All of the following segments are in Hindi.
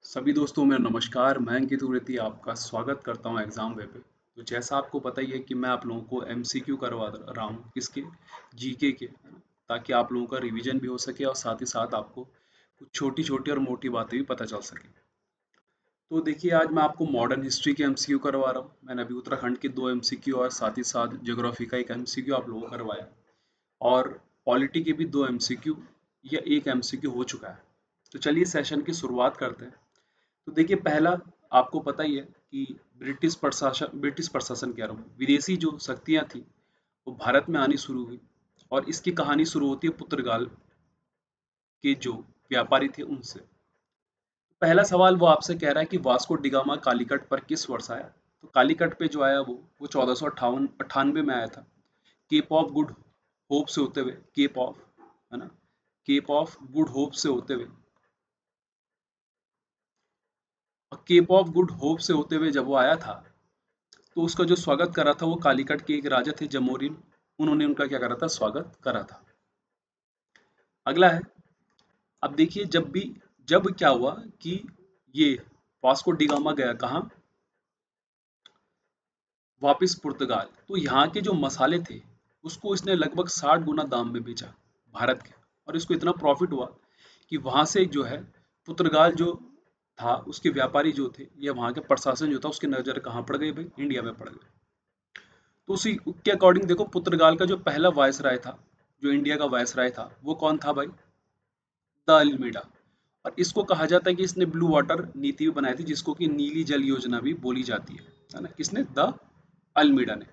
सभी दोस्तों में नमस्कार। मैं अंकित उरेती आपका स्वागत करता हूं एग्जाम वे पे। तो जैसा आपको पता ही है कि मैं आप लोगों को एमसीक्यू करवा रहा हूं किसके, जीके के, है ना? ताकि आप लोगों का रिवीजन भी हो सके और साथ ही साथ आपको कुछ छोटी छोटी और मोटी बातें भी पता चल सके। तो देखिए, आज मैं आपको मॉडर्न हिस्ट्री के एमसीक्यू करवा रहा हूँ। मैंने अभी उत्तराखंड के 2 एमसीक्यू और साथ ही साथ ज्योग्राफी का एक एमसीक्यू आप लोगों को करवाया, और पॉलिटी के भी 2 एमसीक्यू या एक एमसीक्यू हो चुका है। तो चलिए सेशन की शुरुआत करते हैं। तो देखिए, पहला, आपको पता ही है कि ब्रिटिश प्रशासन कह रहा हूँ, विदेशी जो शक्तियाँ थी वो भारत में आनी शुरू हुई। और इसकी कहानी शुरू होती है पुर्तगाल के जो व्यापारी थे उनसे। पहला सवाल वो आपसे कह रहा है कि वास्को डिगामा कालीकट पर किस वर्ष आया। तो कालीकट पे जो आया वो 1498 में आया था। केप ऑफ गुड होप से होते हुए, केप ऑफ, है ना, केप ऑफ गुड होप से होते हुए, और केप ऑफ गुड होप से होते हुए जब वो आया था, तो उसका जो स्वागत करा था वो कालीकट के एक राजा थे जमोरिन। उन्होंने उनका क्या करा था, स्वागत करा था। अगला है, अब देखिए, जब क्या हुआ कि ये वास्को डिगामा गया कहाँ, वापिस पुर्तगाल। तो यहाँ के जो मसाले थे उसको इसने लगभग 60 गुना दाम में बेचा भारत के। और इसको इतना प्रॉफिट हुआ कि वहां से जो है पुर्तगाल जो था, उसके व्यापारी जो थे या वहां के प्रशासन जो था, उसकी नजर कहाँ पड़ गई भाई, इंडिया में पड़ गई। तो उसी के अकॉर्डिंग देखो, पुर्तगाल का जो पहला वायसराय था, जो इंडिया का वायसराय था, वो कौन था भाई, द अल्मीडा। और इसको कहा जाता है कि इसने ब्लू वाटर नीति भी बनाई थी, जिसको कि नीली जल योजना भी बोली जाती है ना। किसने, द अल्मीडा ने।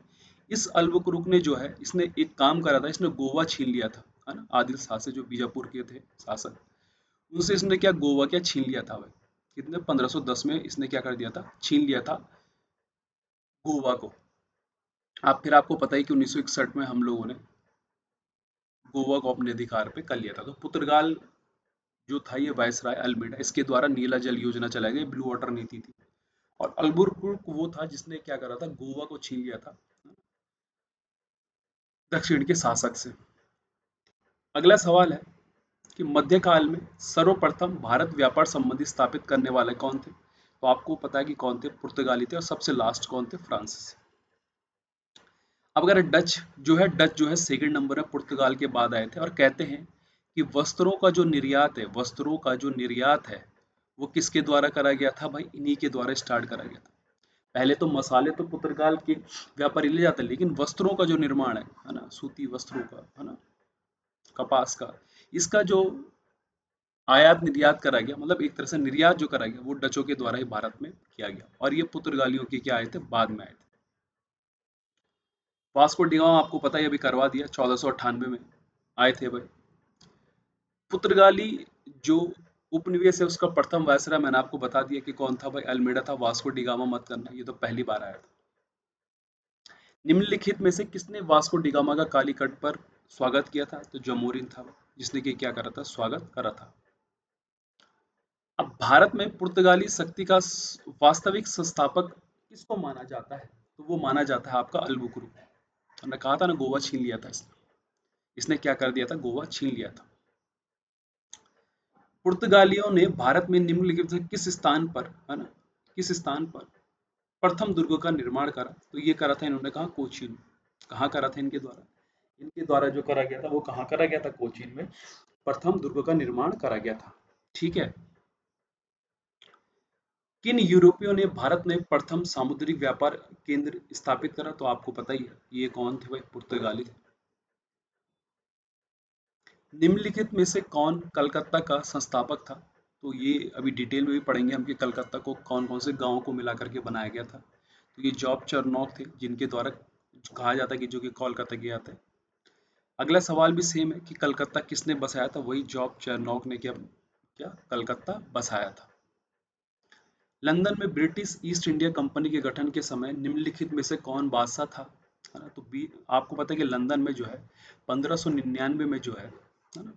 इस अल्बुकरुक ने जो है, इसने एक काम करा था, इसने गोवा छीन लिया था, है ना। आदिल शाह से, जो बीजापुर के थे शासक, उनसे इसने क्या, गोवा क्या छीन लिया था भाई। कितने, 1510 में इसने क्या कर दिया था, छीन लिया था गोवा को। फिर आपको पता है कि 1961 में हम लोगों ने गोवा को अपने अधिकार पे कर लिया था। तो पुर्तगाल जो था, ये वायसराय अल्मीडा, इसके द्वारा नीला जल योजना चलाई गई, ब्लू वाटर नीति थी। और अल्बुकर्क वो था जिसने क्या करा था, गोवा को छीन लिया था दक्षिण के शासक से। अगला सवाल है कि मध्यकाल में सर्वप्रथम भारत व्यापार संबंधी स्थापित करने वाले कौन थे। तो आपको पता है कि कौन थे, पुर्तगाली थे। और सबसे लास्ट कौन थे, फ्रांसीसी। अब अगर डच जो है सेकंड नंबर है, पुर्तगाल के बाद आए थे। और कहते हैं कि वस्त्रों का जो निर्यात है, वो किसके द्वारा करा गया था भाई, इन्हीं के द्वारा स्टार्ट करा गया था। पहले तो मसाले तो पुर्तगाल के व्यापारी ले जाते हैं, लेकिन वस्त्रों का जो निर्माण है ना, सूती वस्त्रों का, है ना, कपास का, इसका जो आयात निर्यात करा गया, मतलब एक तरह से निर्यात जो करा गया, वो डचों के द्वारा ही भारत में किया गया। और ये पुर्तगालियों के क्या आए थे, बाद में आए थे। वास्को डिगामा आपको पता है, अभी करवा दिया, 1498 में आए थे भाई। पुर्तगाली जो उपनिवेश है, उसका प्रथम वायसराय मैंने आपको बता दिया कि कौन था भाई, अल्मेडा था। वास्को डिगामा मत करना, ये तो पहली बार आया था। निम्नलिखित में से किसने वास्को डिगामा का कालीकट पर स्वागत किया था। तो जमोरिन था, जिसने कि क्या करा था, स्वागत करा था। अब भारत में पुर्तगाली शक्ति का वास्तविक संस्थापक किसको माना जाता है। तो वो माना जाता है आपका अल्बुकर्क। मैंने कहा था ना, गोवा छीन लिया था इसने। इसने क्या कर दिया था, गोवा छीन लिया था। पुर्तगालियों ने भारत में निम्नलिखित से किस स्थान पर, है ना, किस स्थान पर प्रथम दुर्ग का निर्माण करा। तो ये करा था इन्होंने, कहा, कोचीन। कहाँ करा था इनके द्वारा जो करा गया था, वो कहाँ करा गया था, कोचीन में प्रथम दुर्ग का निर्माण करा गया था। ठीक है। किन यूरोपियों ने भारत में प्रथम सामुद्रिक व्यापार केंद्र स्थापित करा। तो आपको पता ही है, ये कौन थे भाई, पुर्तगाली थे। निम्नलिखित में से कौन कलकत्ता का संस्थापक था। तो ये अभी डिटेल में भी पढ़ेंगे हम कि कलकत्ता को कौन कौन से गांवों को मिला करके बनाया गया था। तो ये जॉब चरनॉक थे, जिनके द्वारा कहा जाता है कि जो कि कोलकाता गया था। अगला सवाल भी सेम है कि कलकत्ता किसने बसाया था। वही जॉब चरनॉक ने क्या क्या कलकत्ता बसाया था। लंदन में ब्रिटिश ईस्ट इंडिया कंपनी के गठन के समय निम्नलिखित में से कौन बादशाह था, है ना। तो बी, आपको पता है कि लंदन में जो है 1599 में जो है ना,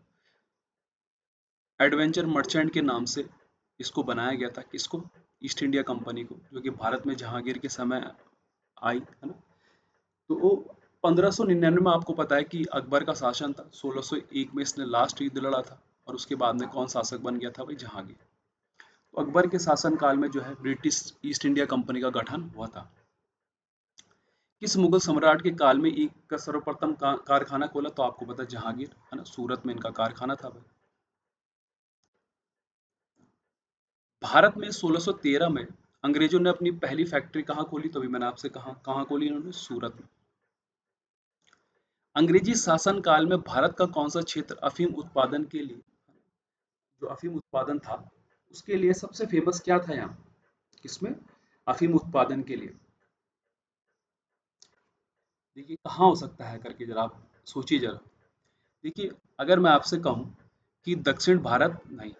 एडवेंचर मर्चेंट के नाम से इसको बनाया गया था। किसको, ईस्ट इंडिया कंपनी को, जो कि भारत में जहांगीर के समय आई, है ना। तो वो 1599 में आपको पता है कि अकबर का शासन था। 1601 में इसने लास्ट युद्ध लड़ा था। और उसके बाद में कौन शासक बन गया था भाई, जहांगीर। तो अकबर के शासनकाल में जो है ब्रिटिश ईस्ट इंडिया कंपनी का गठन हुआ था। किस मुगल सम्राट के काल में ईंट का सर्वप्रथम कारखाना खोला? तो आपको पता है जहांगीर, है ना, सूरत में इनका कारखाना था भाई। भारत में 1613 में अंग्रेजों ने अपनी पहली फैक्ट्री कहाँ खोली? तो अभी मैंने आपसे कहा कहाँ खोली इन्होंने? सूरत में। अंग्रेजी शासन काल में भारत का कौन सा क्षेत्र अफीम उत्पादन के लिए, जो अफीम उत्पादन था उसके लिए सबसे फेमस क्या था यहाँ? किसमें? अफीम उत्पादन के लिए। देखिए कहाँ हो सकता है करके जरा आप सोचिए जरा। देखिए अगर मैं आपसे कहूँ कि दक्षिण भारत नहीं,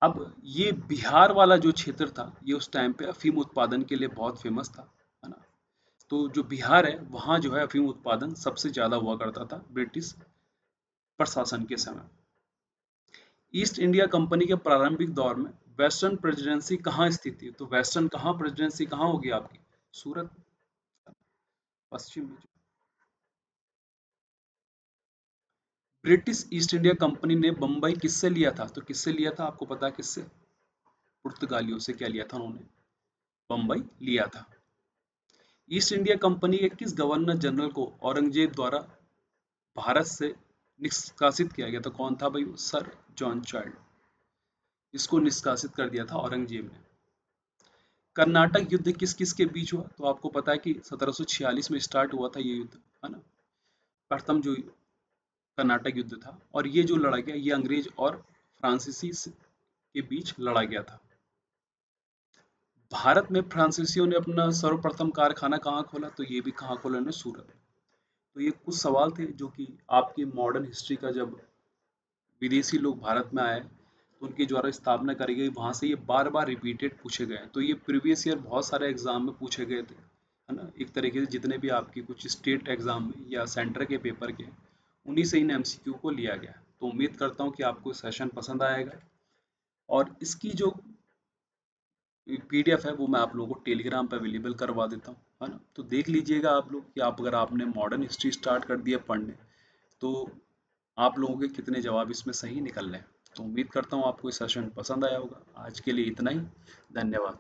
अब ये बिहार वाला जो क्षेत्र था ये उस टाइम पे अफीम उत्पादन के लिए बहुत फेमस था, है ना। तो जो बिहार है वहाँ जो है अफीम उत्पादन सबसे ज्यादा हुआ करता था ब्रिटिश प्रशासन के समय। ईस्ट इंडिया कंपनी के प्रारंभिक दौर में वेस्टर्न प्रेसिडेंसी कहाँ स्थित थी? तो वेस्टर्न कहाँ प्रेसिडेंसी कहाँ होगी आपकी? सूरत, पश्चिम में। ब्रिटिश ईस्ट इंडिया कंपनी ने बम्बई किससे लिया था? तो किससे लिया था आपको पता है किससे? पुर्तगालियों से क्या लिया था उन्होंने? बम्बई लिया था। ईस्ट इंडिया कंपनी के किस गवर्नर जनरल को औरंगजेब द्वारा भारत से निष्कासित किया गया था? कौन था भाई? Sir John child. इसको निष्कासित कर दिया था औरंगजेब ने। कर्नाटक युद्ध किस किस के बीच हुआ? तो आपको पता है कि 1746 में स्टार्ट हुआ था ये युद्ध, है ना। प्रथम जो कर्नाटक युद्ध था, और ये जो लड़ा गया ये अंग्रेज और फ्रांसीसी के बीच लड़ा गया था। भारत में फ्रांसीसियों ने अपना सर्वप्रथम कारखाना कहाँ खोला? तो ये भी कहाँ खोला? ने सूरत। तो ये कुछ सवाल थे जो कि आपकी मॉडर्न हिस्ट्री का, जब विदेशी लोग भारत में आए तो उनके द्वारा स्थापना करी गई, वहां से ये बार बार रिपीटेड पूछे गए। तो ये प्रीवियस ईयर बहुत सारे एग्जाम में पूछे गए थे, है ना। एक तरीके से जितने भी आपकी कुछ स्टेट एग्जाम में या सेंटर के पेपर के, उन्हीं से इन एमसीक्यू को लिया गया। तो उम्मीद करता हूँ कि आपको सेशन पसंद आएगा, और इसकी जो पीडीएफ है वो मैं आप लोगों को टेलीग्राम पर अवेलेबल करवा देता हूँ, है ना। तो देख लीजिएगा आप लोग कि आप अगर आपने मॉडर्न हिस्ट्री स्टार्ट कर दिया पढ़ने, तो आप लोगों के कितने जवाब इसमें सही निकल रहे हैं। तो उम्मीद करता हूँ आपको ये सेशन पसंद आया होगा। आज के लिए इतना ही। धन्यवाद।